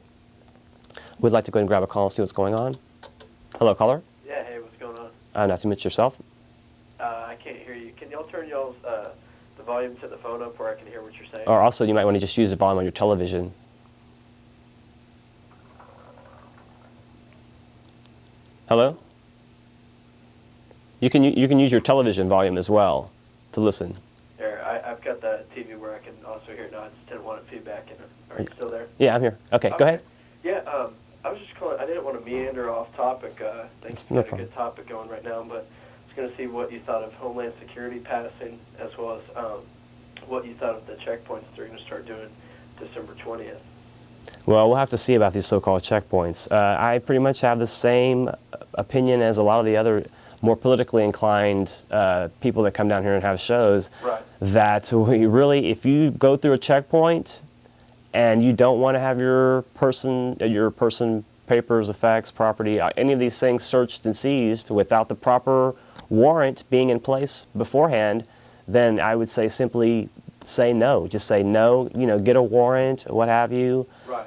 We'd like to go ahead and grab a call and see what's going on. Hello, caller. Yeah, hey, what's going on? Not to mention yourself. I can't hear you. Can y'all turn y'all's the volume to the phone up where I can hear what you're saying? Or also, you might want to just use the volume on your television. Hello? You can use your television volume as well to listen. There, I've got the TV where I can also hear it now. I just didn't want feedback in it. Are you still there? Yeah, I'm here. Okay, go ahead. Yeah, I was just calling. I didn't want to meander off topic. I think No we've got a problem. good topic going right now, but I was going to see what you thought of Homeland Security passing, as well as what you thought of the checkpoints they're going to start doing December 20th. Well, we'll have to see about these so-called checkpoints. I pretty much have the same opinion as a lot of the other more politically inclined people that come down here and have shows. Right. That we really, if you go through a checkpoint and you don't want to have your person, papers, effects, property, any of these things searched and seized without the proper warrant being in place beforehand, then I would say simply say no. Just say no. You know, get a warrant, what have you. Right.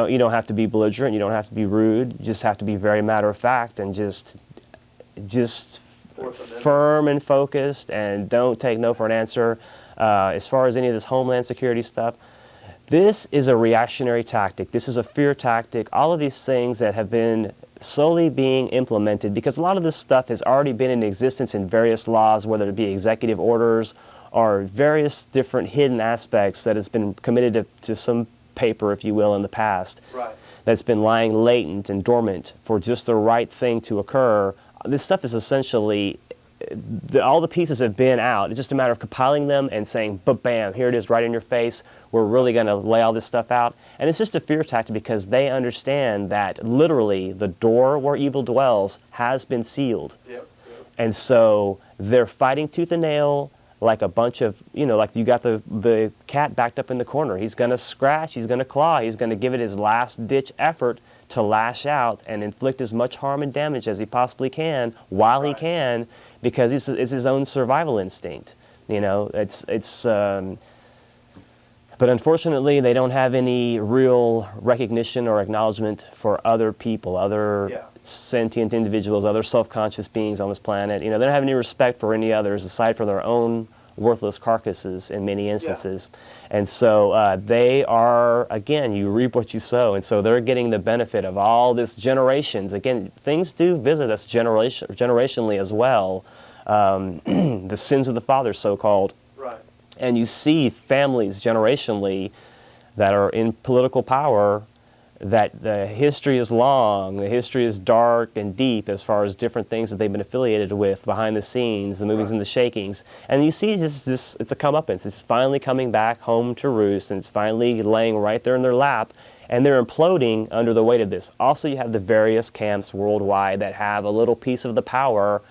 You don't have to be belligerent. You don't have to be rude. You just have to be very matter of fact and just firm and focused, and don't take no for an answer. As far as any of this Homeland Security stuff, this is a reactionary tactic. This is a fear tactic. All of these things that have been slowly being implemented, because a lot of this stuff has already been in existence in various laws, whether it be executive orders or various different hidden aspects that has been committed to some paper, if you will, in the past. Right. That's been lying latent and dormant for just the right thing to occur. This stuff is essentially, all the pieces have been out. It's just a matter of compiling them and saying, bam, here it is right in your face. We're really going to lay all this stuff out. And it's just a fear tactic because they understand that literally the door where evil dwells has been sealed. Yep. And so they're fighting tooth and nail, like a bunch of, like you got the cat backed up in the corner. He's going to scratch, he's going to claw, he's going to give it his last-ditch effort to lash out and inflict as much harm and damage as he possibly can while he can, because it's his own survival instinct. But unfortunately, they don't have any real recognition or acknowledgement for other people, other sentient individuals, other self-conscious beings on this planet. They don't have any respect for any others aside from their own worthless carcasses in many instances. And so they are, again, you reap what you sow. And so they're getting the benefit of all this generations. Again, things do visit us generationally as well. The sins of the fathers, so-called. Right. And you see families generationally that are in political power, that the history is long, the history is dark and deep as far as different things that they've been affiliated with behind the scenes, the movings and the shakings. And you see it's a comeuppance. It's finally coming back home to roost, and it's finally laying right there in their lap, and they're imploding under the weight of this. Also, you have the various camps worldwide that have a little piece of the power,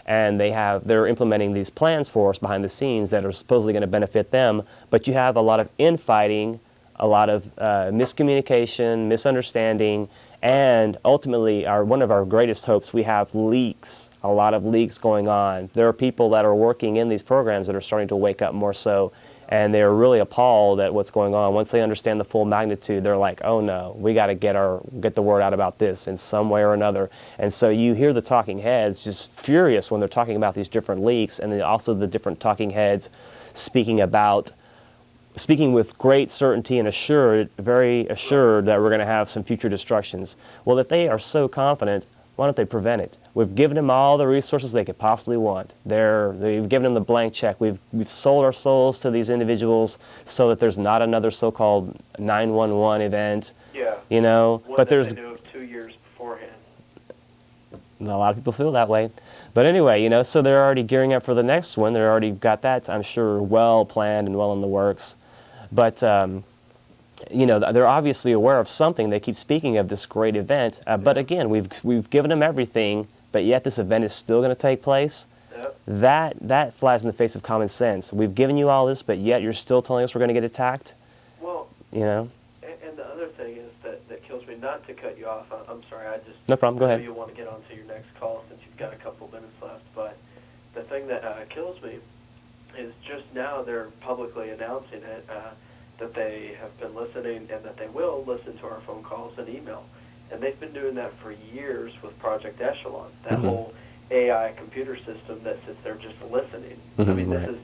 and they're implementing these plans for us behind the scenes that are supposedly going to benefit them. But you have a lot of infighting, a lot of miscommunication, misunderstanding, and ultimately one of our greatest hopes, we have leaks, a lot of leaks going on. There are people that are working in these programs that are starting to wake up more so, and they're really appalled at what's going on. Once they understand the full magnitude, they're like, oh no, we got to get the word out about this in some way or another. And so you hear the talking heads just furious when they're talking about these different leaks, and then also the different talking heads speaking with great certainty and very assured that we're going to have some future destructions. Well, if they are so confident, why don't they prevent it? We've given them all the resources they could possibly want. They've given them the blank check. We've sold our souls to these individuals so that there's not another so-called 911 event. Yeah. But there's they knew of 2 years beforehand. A lot of people feel that way. But anyway, so they're already gearing up for the next one. They're already got that, I'm sure, well planned and well in the works. But, they're obviously aware of something. They keep speaking of this great event. But again, we've given them everything, but yet this event is still going to take place. Yep. That flies in the face of common sense. We've given you all this, but yet you're still telling us we're going to get attacked? Well, And the other thing is that kills me, not to cut you off. I'm sorry, No problem, go ahead. You want to get on to your next call since you've got a couple minutes left. But the thing that kills me is just now they're publicly announcing it, that they have been listening and that they will listen to our phone calls and email. And they've been doing that for years with Project Echelon. That whole AI computer system that sits there just listening. I mean, this is,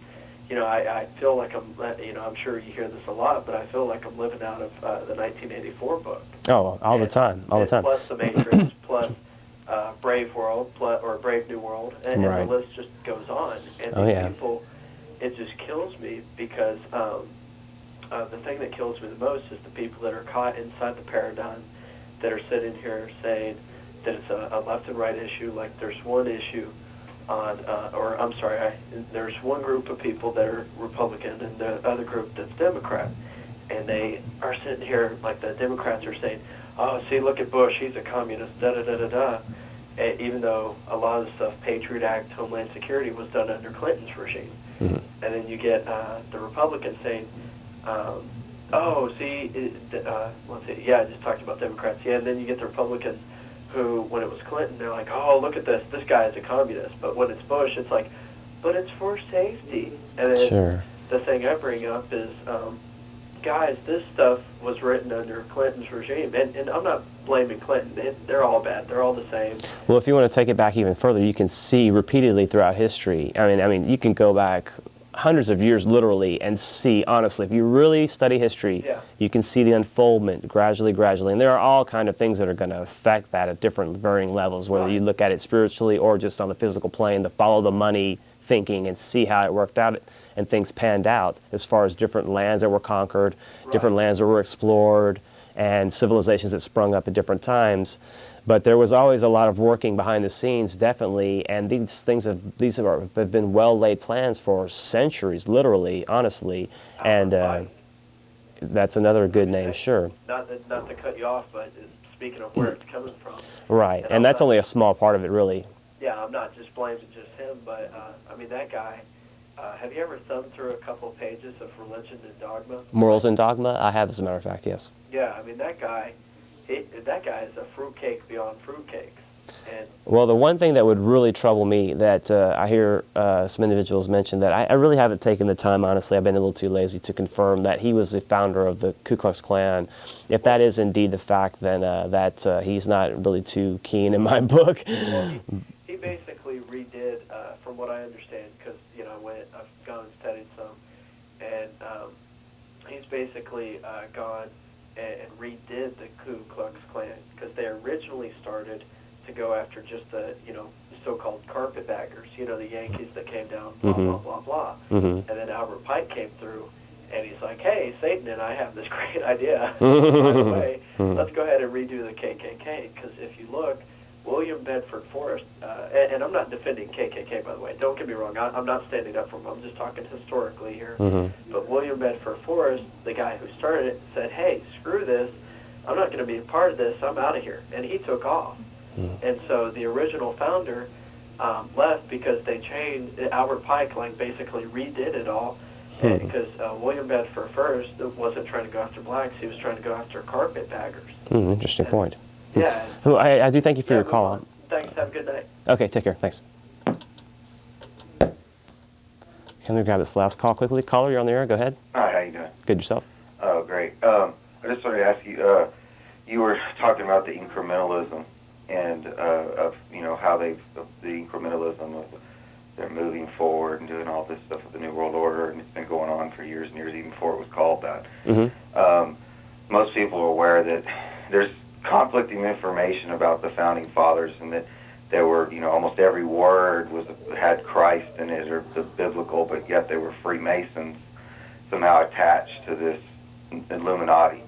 I feel like I'm sure you hear this a lot, but I feel like I'm living out of the 1984 book. Oh, all the time. Plus The Matrix, plus Brave World, or Brave New World, and the list just goes on. And these people, it just kills me because the thing that kills me the most is the people that are caught inside the paradigm that are sitting here saying that it's a left and right issue. Like there's one issue on, there's one group of people that are Republican and the other group that's Democrat. And they are sitting here, like the Democrats are saying, oh, see, look at Bush, he's a communist, da-da-da-da-da. Even though a lot of the stuff, Patriot Act, Homeland Security, was done under Clinton's regime. And then you get the Republicans saying, let's see, I just talked about Democrats. Yeah, and then you get the Republicans who, when it was Clinton, they're like, oh, look at this guy is a communist. But when it's Bush, it's like, but it's for safety. And then the thing I bring up is, guys, this stuff was written under Clinton's regime. And I'm not blaming Clinton. They're all bad. They're all the same. Well, if you want to take it back even further, you can see repeatedly throughout history. I mean, you can go back hundreds of years literally and see, honestly, if you really study history, you can see the unfoldment gradually. And there are all kind of things that are going to affect that at different varying levels, whether you look at it spiritually or just on the physical plane, to follow the money thinking and see how it worked out and things panned out as far as different lands that were conquered, different lands that were explored, and civilizations that sprung up at different times. But there was always a lot of working behind the scenes, definitely, and these have been well-laid plans for centuries, literally, honestly, and that's another good name, sure. Not to cut you off, but speaking of where it's coming from. Right, and that's only a small part of it, really. Yeah, I'm not just blaming just him, but, I mean, that guy, have you ever thumbed through a couple of pages of Religion and Dogma? Morals and Dogma? I have, as a matter of fact, yes. Yeah, I mean, that guy is a fruitcake beyond fruitcakes. And well, the one thing that would really trouble me that I hear some individuals mention that I really haven't taken the time, honestly, I've been a little too lazy to confirm that he was the founder of the Ku Klux Klan. If that is indeed the fact, then he's not really too keen in my book. Well, he basically redid, from what I understand, because I've gone and studied some, and he's basically gone and redid the Ku Klux Klan, because they originally started to go after just the so-called carpetbaggers, the Yankees that came down, blah blah blah blah, and then Albert Pike came through, and he's like, hey, Satan and I have this great idea. By the way, let's go ahead and redo the KKK, because if you look, William Bedford Forrest, and I'm not defending KKK, by the way, don't get me wrong, I'm not standing up for him, I'm just talking historically here, but William Bedford Forrest, the guy who started it, said, hey, screw this, I'm not going to be a part of this, I'm out of here, and he took off. And so the original founder left because they changed, Albert Pike basically redid it all, because William Bedford Forrest wasn't trying to go after blacks, he was trying to go after carpetbaggers. Interesting point. Yeah. Well, I do thank you for your call. Thanks, have a good night. Okay, take care, thanks. Can we grab this last call quickly? Caller, you're on the air, go ahead. Hi, how you doing? Good, yourself? Oh, great. I just wanted to ask you, you were talking about the incrementalism and of how the incrementalism of they're moving forward and doing all this stuff with the New World Order, and it's been going on for years and years, even before it was called that. Most people are aware that there's conflicting information about the founding fathers, and that there were, almost every word had Christ in it or the biblical, but yet they were Freemasons somehow attached to this Illuminati.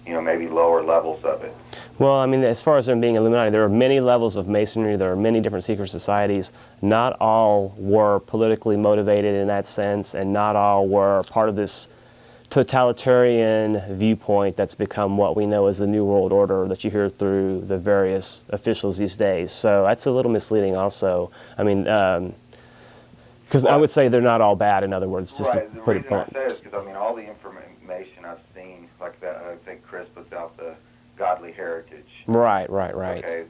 Maybe lower levels of it. Well, I mean, as far as them being Illuminati, there are many levels of Masonry. There are many different secret societies. Not all were politically motivated in that sense, and not all were part of this totalitarian viewpoint that's become what we know as the New World Order that you hear through the various officials these days. So that's a little misleading also. I mean, because I would say they're not all bad, in other words, just to put it blunt. The reason I say it is because, all the information I've seen, like that, I think Chris puts out the Godly Heritage. Right. Okay.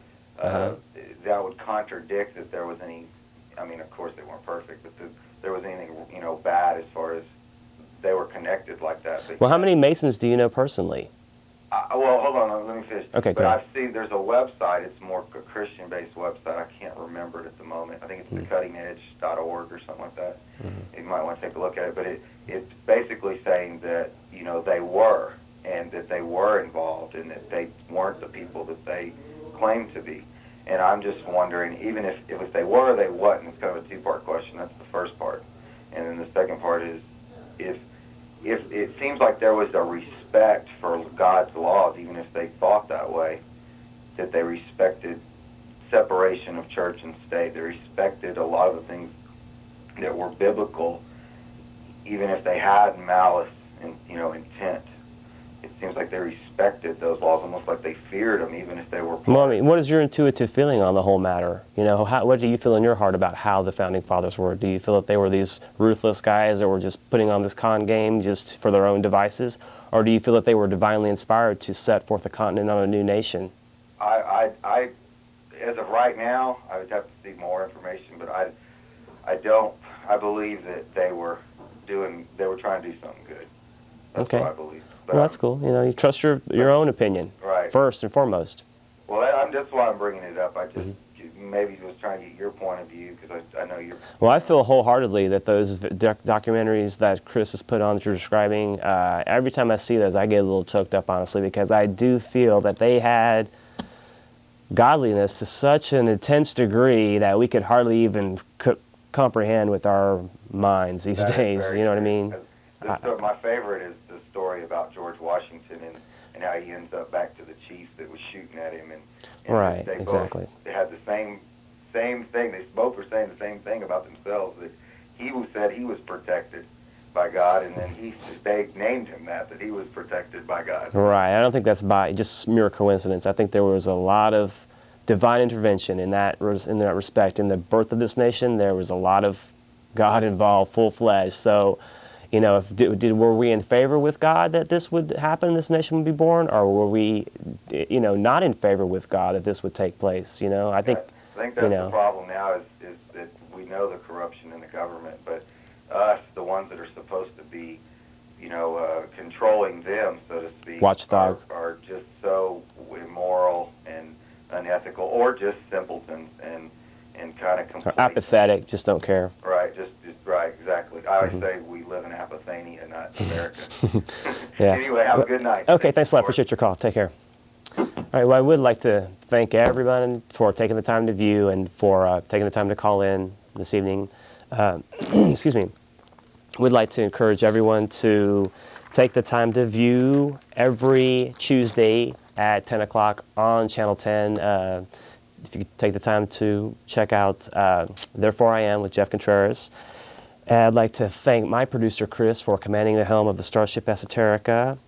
That would contradict that there was any, of course they weren't perfect, but there was anything, bad as far as they were connected like that. Well, how many Masons do you know personally? Well, hold on, let me finish. Okay, but go I've ahead. seen there's a website. It's more a Christian-based website. I can't remember it at the moment. I think it's thecuttingedge.org or something like that. You might want to take a look at it. But it's basically saying that they were, and that they were involved, and that they weren't the people that they claimed to be. And I'm just wondering, even if they were, they wasn't. It's kind of a two-part question. That's the first part, and then the second part is if it seems like there was a respect for God's laws, even if they thought that way, that they respected separation of church and state. They respected a lot of the things that were biblical, even if they had malice and intent. It seems like they respected those laws, almost like they feared them, even if they were. Well, I mean, what is your intuitive feeling on the whole matter? What do you feel in your heart about how the Founding Fathers were? Do you feel that they were these ruthless guys that were just putting on this con game just for their own devices? Or do you feel that they were divinely inspired to set forth a continent on a new nation? I as of right now, I would have to see more information, but I believe that they were trying to do something good. That's Okay. what I believe. But Well, that's cool. You trust your own opinion, right. first and foremost. Well, that's why I'm bringing it up. I just maybe was trying to get your point of view, because I know you're. Well, I feel wholeheartedly that those documentaries that Chris has put on that you're describing, every time I see those, I get a little choked up, honestly, because I do feel that they had godliness to such an intense degree that we could hardly even comprehend with our minds these days. You know what I mean? My favorite is the story about George Washington and how he ends up back to the chief that was shooting at him, and Right, they exactly. both had the same thing. They both were saying the same thing about themselves, that said he was protected by God, and then they named him that he was protected by God. Right. I don't think that's by just mere coincidence. I think there was a lot of divine intervention in that respect. In the birth of this nation, there was a lot of God involved, full-fledged. So, were we in favor with God that this would happen, this nation would be born, or were we, not in favor with God that this would take place? I think that's the problem now is that we know the corruption in the government, but us, the ones that are supposed to be, controlling them, so to speak, watchdog, are just so immoral and unethical, or just simpletons and kind of complete. or apathetic, just don't care. Right, just right, exactly. I always say we live in Apathania, not America. Yeah. Anyway, have a good night. Okay, thanks a lot. Appreciate your call. Take care. All right, well, I would like to thank everyone for taking the time to view and for taking the time to call in this evening. Excuse me. We'd like to encourage everyone to take the time to view every Tuesday at 10 o'clock on Channel 10. If you could take the time to check out Therefore I Am with Jeff Contreras. And I'd like to thank my producer, Chris, for commanding the helm of the Starship Esoterica.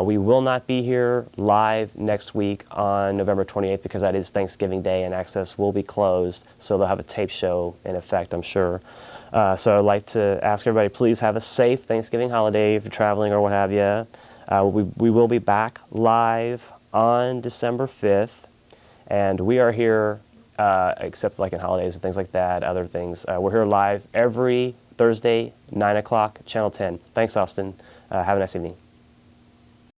We will not be here live next week on November 28th because that is Thanksgiving Day and access will be closed, so they'll have a tape show in effect, I'm sure. So I'd like to ask everybody, please have a safe Thanksgiving holiday if you're traveling or what have you. We will be back live on December 5th, and we are here, except like in holidays and things like that, other things. We're here live every Thursday, 9 o'clock, Channel 10. Thanks, Austin. Have a nice evening.